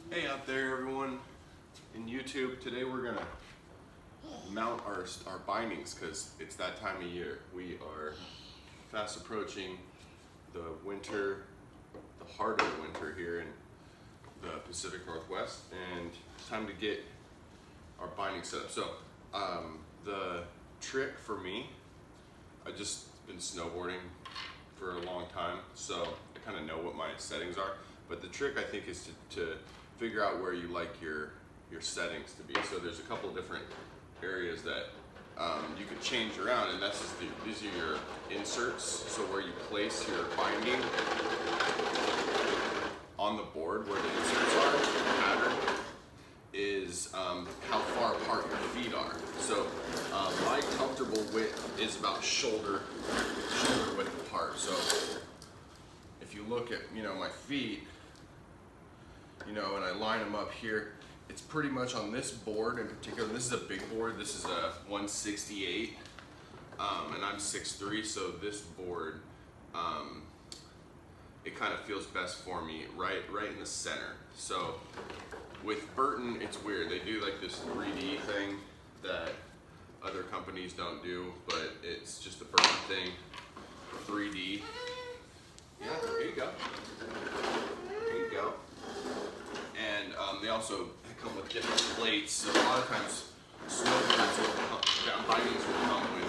Hey out there everyone in YouTube. Today we're gonna mount our bindings because it's that time of year. We are fast approaching the winter, the heart of the winter here in the Pacific Northwest, and it's time to get our bindings set up. So the trick for me, I've just been snowboarding for a long time, so I kind of know what my settings are. But the trick I think is to figure out where you like your settings to be. So there's a couple different areas that you can change around, and these are your inserts. So where you place your binding on the board, where the inserts are, the pattern is how far apart your feet are. So my comfortable width is about shoulder width apart. So if you look at my feet, and I line them up here, it's pretty much on this board in particular. This is a big board. This is a 168, and I'm 6'3", so this board, it kind of feels best for me right in the center. So with Burton, it's weird. They do like this 3D thing that other companies don't do, but it's just a Burton thing, 3D. Yeah, here you go. There you go. And they also come with different plates. So a lot of times, snowboards bindings will come with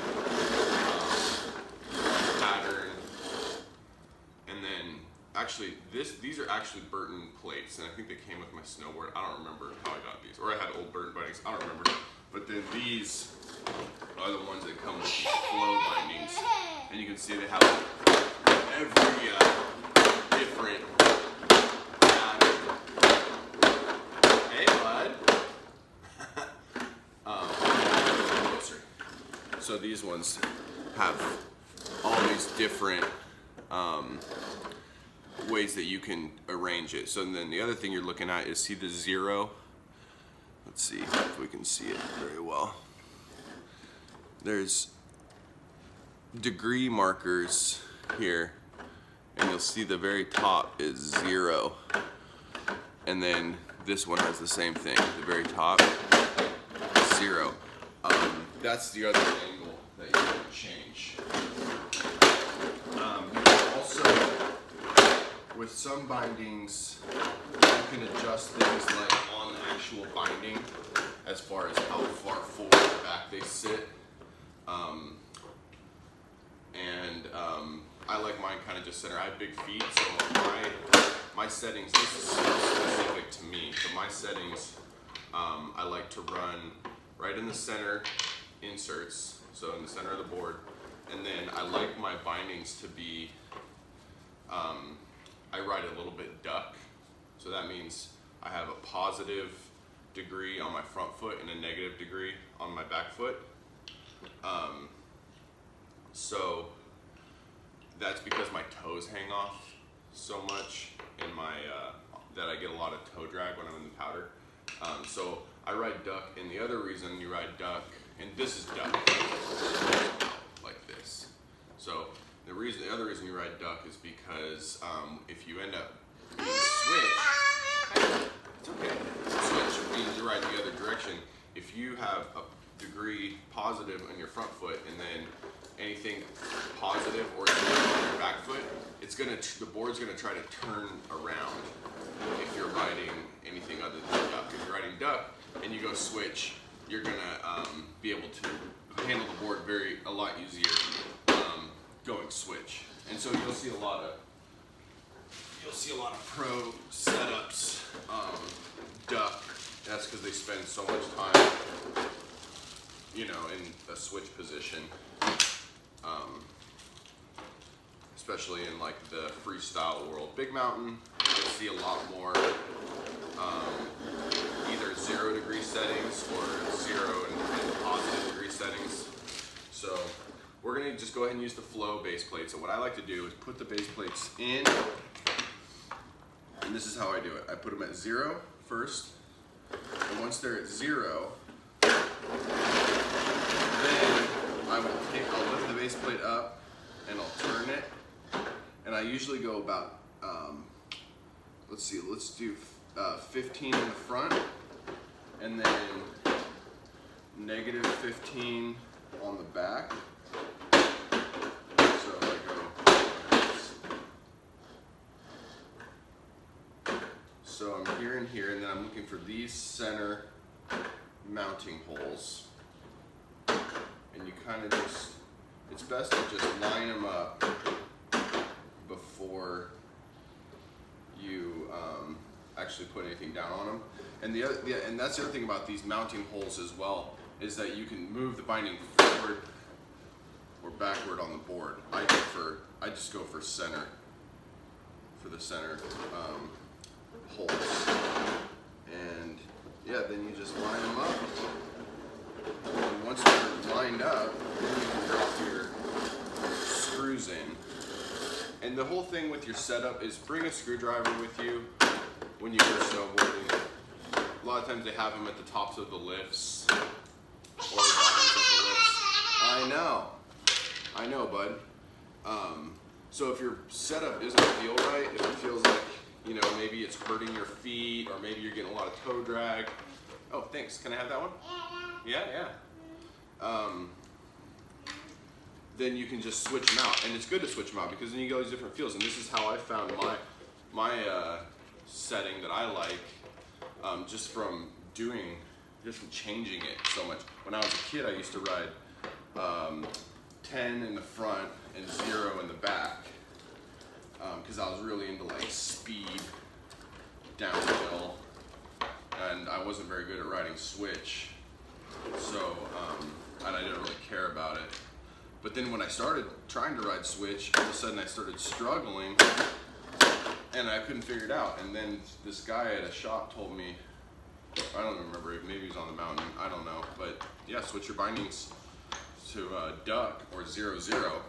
pattern. And then, actually, these are actually Burton plates, and I think they came with my snowboard. I don't remember how I got these, or I had old Burton bindings. I don't remember. But then these are the ones that come with these flow bindings, and you can see they have every different. So these ones have all these different ways that you can arrange it. So then the other thing you're looking at is, see the zero? Let's see if we can see it very well. There's degree markers here, and you'll see the very top is 0. And then this one has the same thing, the very top, 0. That's the other angle that you can change. You can also, with some bindings, you can adjust things like on the actual binding as far as how far forward or back they sit. I like mine kind of just center. I have big feet, so my settings, this is specific to me. So my settings, I like to run right in the center inserts, so in the center of the board, and then I like my bindings to be, I ride a little bit duck, so that means I have a positive degree on my front foot and a negative degree on my back foot. So that's because my toes hang off so much in my, that I get a lot of toe drag when I'm in the powder. So I ride duck, and the other reason you ride duck, and this is duck, like this. So the other reason you ride duck is because if you end up being switch, it's okay. Switch means you ride the other direction. If you have a degree positive on your front foot, and then anything positive or negative on your back foot, the board's gonna try to turn around if you're riding anything other than duck. If you're riding duck and you go switch, you're gonna be able to handle the board a lot easier going switch. And so you'll see a lot of pro setups duck. That's because they spend so much time, in a switch position. Especially in like the freestyle world. Big mountain, you'll see a lot more either 0 degree settings or 0 and positive degree settings. So we're gonna just go ahead and use the flow base plate. So what I like to do is put the base plates in, and this is how I do it. I put them at 0 first, and once they're at 0, then I'll lift the base plate up and I'll turn it, and I usually go about, let's see, let's do 15 in the front, and then negative 15 on the back. So if I go, so I'm here and here, and then I'm looking for these center mounting holes. And you kind of just, it's best to just line them up before you actually put anything down on them. And and that's the other thing about these mounting holes as well, is that you can move the binding forward or backward on the board. I just go for center, for the center holes. And yeah, then you just line them up. And once they're lined up, then you can drop your screws in. And the whole thing with your setup is bring a screwdriver with you when you go snowboarding. A lot of times they have them at the tops of the lifts or the bottoms of the lifts. I know, bud. So if your setup doesn't feel right, if it feels like, you know, maybe it's hurting your feet, or maybe you're getting a lot of toe drag. Oh, thanks. Can I have that one? Yeah. Then you can just switch them out, and it's good to switch them out because then you get all these different feels. And this is how I found my setting that I like, just from changing it so much. When I was a kid, I used to ride 10 in the front and 0 in the back, because I was really into like speed downhill, and I wasn't very good at riding switch, so and I didn't really care about it. But then when I started trying to ride switch, all of a sudden I started struggling, and I couldn't figure it out. And then this guy at a shop told me, I don't remember, maybe he was on the mountain, I don't know, but yeah, switch your bindings to duck or 0, 0.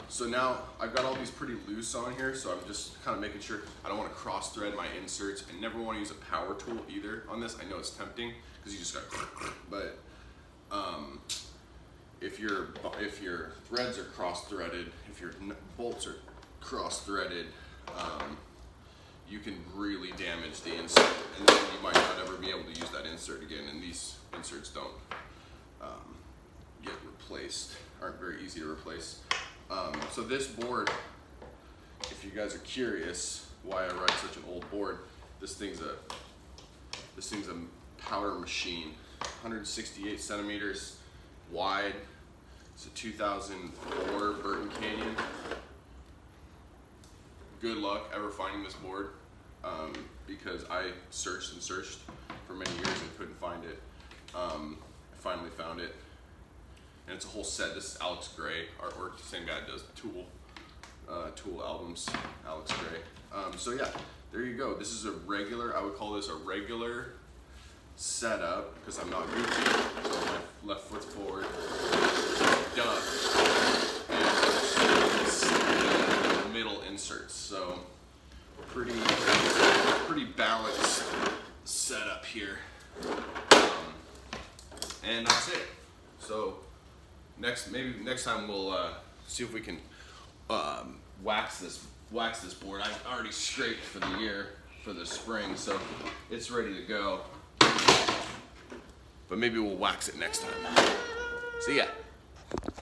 So now I've got all these pretty loose on here, so I'm just kind of making sure I don't want to cross thread my inserts. I never want to use a power tool either on this. I know it's tempting because you just got, but if your threads are cross threaded, if your bolts are cross threaded, you can really damage the insert, and then you might not ever be able to use that insert again. And these inserts don't get replaced, aren't very easy to replace. So this board, if you guys are curious why I ride such an old board, this thing's a powder machine, 168 centimeters wide. It's a 2004 Burton Canyon. Good luck ever finding this board, because I searched and searched for many years and couldn't find it. I finally found it, and it's a whole set. This is Alex Gray artwork, the same guy that does Tool albums, Alex Gray. So yeah, there you go. This is a regular, I would call this a regular setup because I'm not goofy. So my left foot's forward, duck, and middle inserts. So pretty balanced setup here. And that's it. So maybe next time we'll see if we can wax this board. I've already scraped for the year, for the spring, so it's ready to go. But maybe we'll wax it next time. See ya.